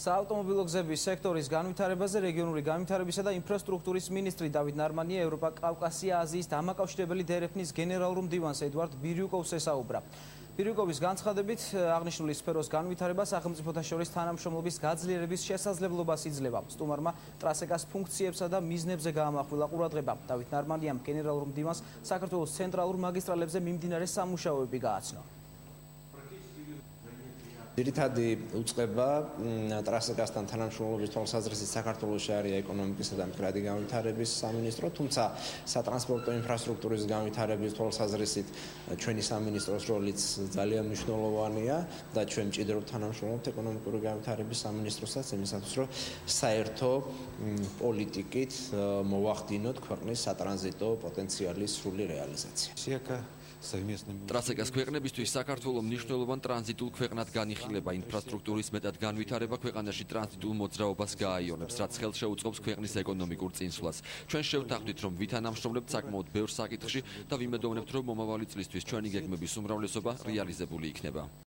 საავტომობილო გზების სექტორის განვითარებაზე რეგიონული განვითარებისა და ინფრასტრუქტურის მინისტრი დავით ნარმანია ევროპა-კავკასია-აზიის დამაკავშირებელი დერეფნის გენერალურ მდივანს ედვარდ ბირიუკოვს ესაუბრა. ბირიუკოვის განცხადებით აღნიშნული სფეროს განვითარება სახელმწიფოთა შორის თანამშრომლობის გაძლიერების შესაძლებლობას იძლევა. სტუმარმა ტრასეკას ფუნქციებსა და მიზნებზე გაამახვილა ყურადღება. დავით ნარმანიამ გენერალურ მდივანს საქართველოს ცენტრალურ მაგისტრალებზე მიმდინარე სამუშაოები გააცნო. ძირითადი უწყება ტრასეკასთან თანამშრომლობის თვალსაზრისით საქართველოში არის ეკონომიკისა და მდგრადი განვითარების სამინისტრო, თუმცა სატრანსპორტო ინფრასტრუქტურის განვითარების თვალსაზრისით ჩვენი სამინისტროს როლიც ძალიან მნიშვნელოვანია და ჩვენ მჭიდროდ თანამშრომლობთ ეკონომიკური განვითარების სამინისტროსაც იმისათვის, რომ საერთო პოლიტიკით მოვახდინოთ ქვეყნის სატრანზიტო პოტენციალის სრული რეალიზაცია. ტრასეკას ქვეყნებისთვის საქართველოს მნიშვნელოვან ტრანზიტულ ქვეყნად განიხილება, ინფრასტრუქტურის მეტად განვითარება ქვეყანაში ტრანზიტულ მოძრაობას გააიონებს, რაც ხელს შეუწყობს ქვეყნის ეკონომიკურ წინსვლას. ჩვენ შევთანხმდით, რომ ვითანამშრომლებთ საკმაოდ ბევრ საკითხში და ვიმედოვნებთ, რომ მომავალი წლისთვის ჩვენი გეგმების უმრავლესობა რეალიზებული იქნება.